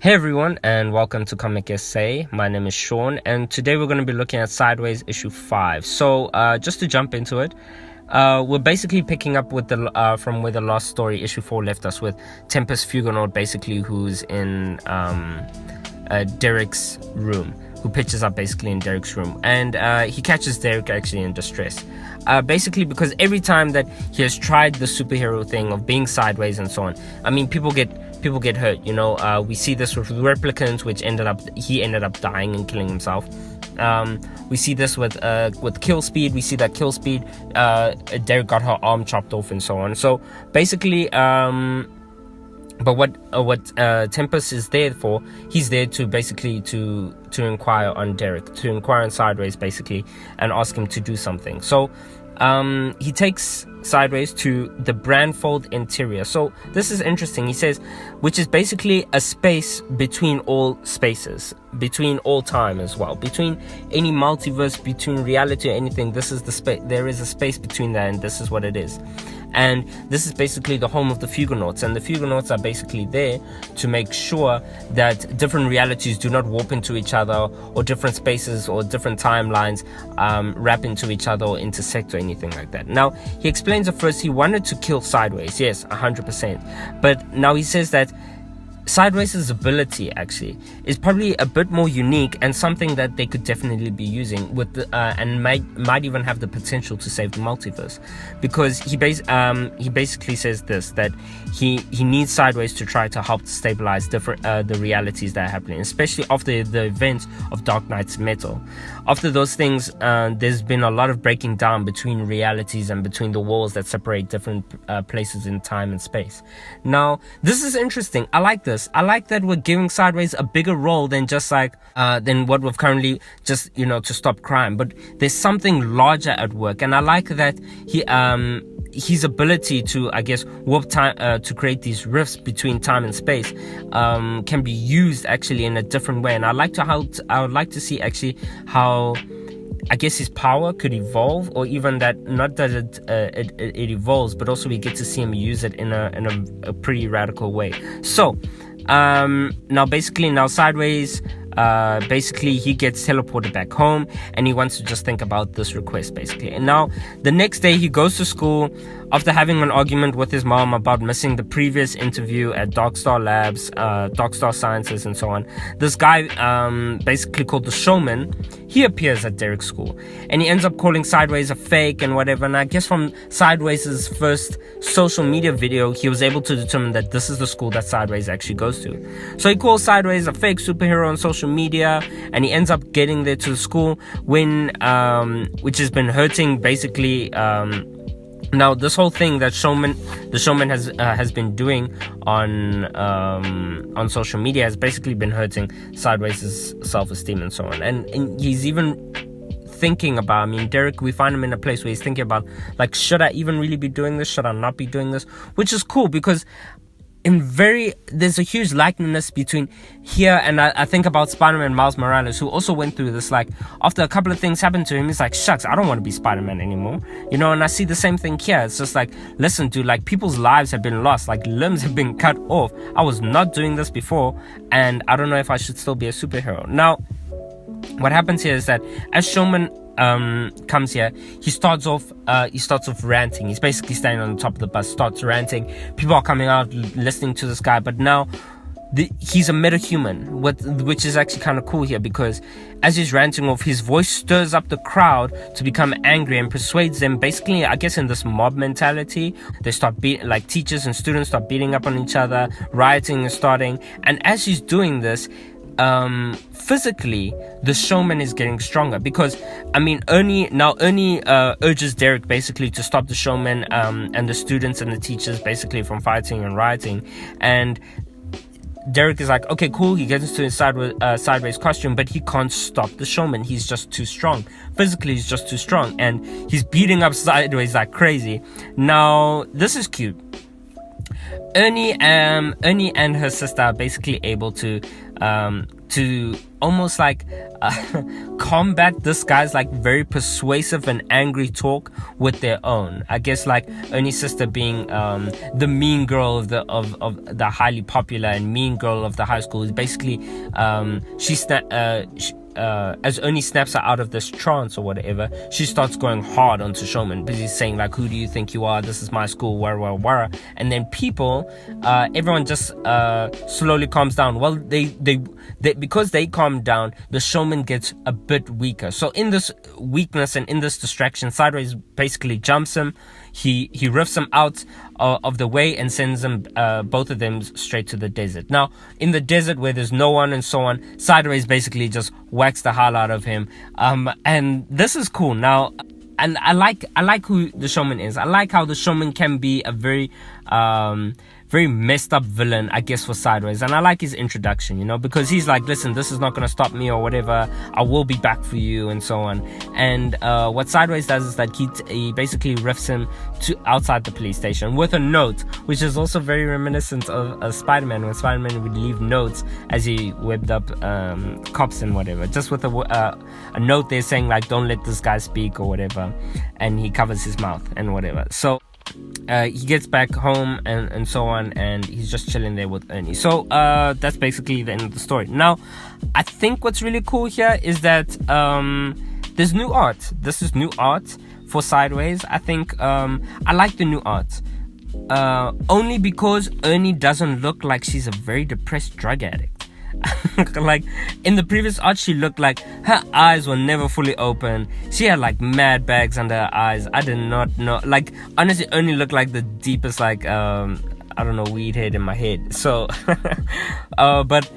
Hey everyone, and welcome to Comic Essay. My name is Shaun, and today we're going to be looking at Sideways issue 5. So, just to jump into it, we're basically picking up with from where the last story, issue 4, left us, with Tempest Fugonaut, basically, who's in Derek's room, who pitches up basically in Derek's room, and he catches Derek actually in distress. Basically because every time that he has tried the superhero thing of being sideways and so on, I mean, people get hurt, you know. We see this with Replicants, which he ended up dying and killing himself. We see this with Kill Speed. We see that Kill Speed, Derek got her arm chopped off and so on. So basically, but what Tempest is there for, he's there to basically to inquire on Derek, to inquire on Sideways basically, and ask him to do something. So he takes Sideways to the Brandfold Interior. So this is interesting. He says, which is basically a space between all spaces, between all time as well, between any multiverse, between reality or anything. This is the space. There is a space between that, and this is what it is. And this is basically the home of the Fugonauts, and the Fugonauts are basically there to make sure that different realities do not warp into each other, or different spaces or different timelines wrap into each other or intersect or anything like that. Now, he explains at first he wanted to kill Sideways, yes, 100%. But now he says that Sideways' ability actually is probably a bit more unique and something that they could definitely be using with and might even have the potential to save the multiverse, because he basically says this, that he needs Sideways to try to help stabilize different the realities that are happening, especially after the events of Dark Knight's Metal. After those things, there's been a lot of breaking down between realities and between the walls that separate different places in time and space. Now, this is interesting. I like this. I like that we're giving Sideways a bigger role than just like than what we've currently just, you know, to stop crime. But there's something larger at work, and I like that his ability to, I guess, warp time, to create these rifts between time and space, can be used actually in a different way. And I would like to see actually how, I guess, his power could evolve, or even that, not that it evolves, but also we get to see him use it in a pretty radical way. So now Sideways, basically he gets teleported back home, and he wants to just think about this request basically. And now the next day he goes to school after having an argument with his mom about missing the previous interview at Darkstar Labs, Darkstar Sciences and so on. This guy, basically called the Showman, he appears at Derek's school, and he ends up calling Sideways a fake and whatever. And I guess from Sideways' first social media video, he was able to determine that this is the school that Sideways actually goes to. So he calls Sideways a fake superhero on social media, and he ends up getting there to the school when, which has been hurting basically, now this whole thing that the Showman has been doing on social media has basically been hurting Sideways' self-esteem and so on. And he's even thinking about, I mean, Derek, we find him in a place where he's thinking about, like, should I even really be doing this? Should I not be doing this? Which is cool, because there's a huge likeness between here and I think about Spider-Man Miles Morales, who also went through this. Like, after a couple of things happened to him, he's like, shucks, I don't want to be Spider-Man anymore, you know. And I see the same thing here. It's just like, listen, dude, like, people's lives have been lost, like limbs have been cut off. I was not doing this before, and I don't know if I should still be a superhero. Now, what happens here is that as Showman comes here, he starts off ranting. He's basically standing on the top of the bus, starts ranting. People are coming out listening to this guy, but now he's a metahuman, which is actually kind of cool here, because as he's ranting off, his voice stirs up the crowd to become angry and persuades them, basically, I guess, in this mob mentality. They start like, teachers and students start beating up on each other, rioting is starting. And as he's doing this, physically, the Showman is getting stronger, because, I mean, Ernie urges Derek basically to stop the Showman and the students and the teachers basically from fighting and rioting. And Derek is like, okay, cool. He gets into his Sideways costume, but he can't stop the Showman. He's just too strong. Physically, he's just too strong, and he's beating up Sideways like crazy. Now, this is cute. Ernie and her sister are basically able to to almost like combat this guy's like very persuasive and angry talk with their own. I guess like Ernie's sister being the mean girl of the highly popular and mean girl of the high school is basically as Ernie snaps her out of this trance or whatever, she starts going hard onto Showman, busy saying like, who do you think you are? This is my school, wara. And then everyone just slowly calms down. Well, they because they calm down, the Showman gets a bit weaker. So in this weakness and in this distraction, Sideways basically jumps him. He riffs him out of the way and sends them, both of them, straight to the desert. Now, in the desert where there's no one and so on, Sideways basically just whacks the hell out of him. And this is cool. Now, and I like who the Showman is. I like how the Showman can be a very messed up villain, I guess, for Sideways. And I like his introduction, because he's like, listen, this is not going to stop me or whatever. I will be back for you and so on. And what Sideways does is that he basically riffs him to outside the police station with a note, which is also very reminiscent of Spider-Man, when Spider-Man would leave notes as he webbed up cops and whatever, just with a note there saying like, don't let this guy speak or whatever. And he covers his mouth and whatever. So he gets back home and so on, and he's just chilling there with Ernie. So that's basically the end of the story. Now, I think what's really cool here is that there's new art. This is new art for Sideways. I think I like the new art. Only because Ernie doesn't look like she's a very depressed drug addict. Like in the previous art, she looked like her eyes were never fully open. She had like mad bags under her eyes. I did not know, like, honestly, Ernie looked like the deepest, like I don't know, weed head in my head. So but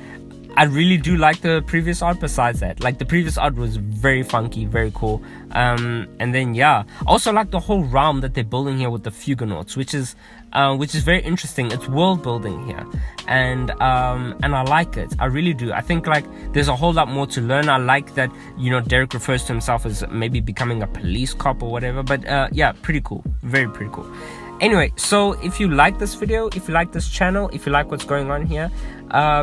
I really do like the previous art. Besides that, like, the previous art was very funky, very cool. And then I also like the whole realm that they're building here with the Fugonauts, which is very interesting. It's world building here, and I like it. I really do. I think like there's a whole lot more to learn. I like that Derek refers to himself as maybe becoming a police cop or whatever. But pretty cool, very pretty cool. Anyway, so if you like this video, if you like this channel, if you like what's going on here,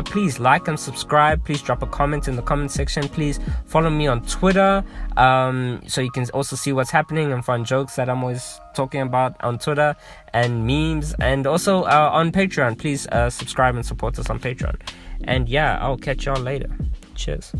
please like and subscribe. Please drop a comment in the comment section. Please follow me on Twitter, so you can also see what's happening and find jokes that I'm always talking about on Twitter, and memes, and also on Patreon. Please subscribe and support us on Patreon. And I'll catch y'all later. Cheers.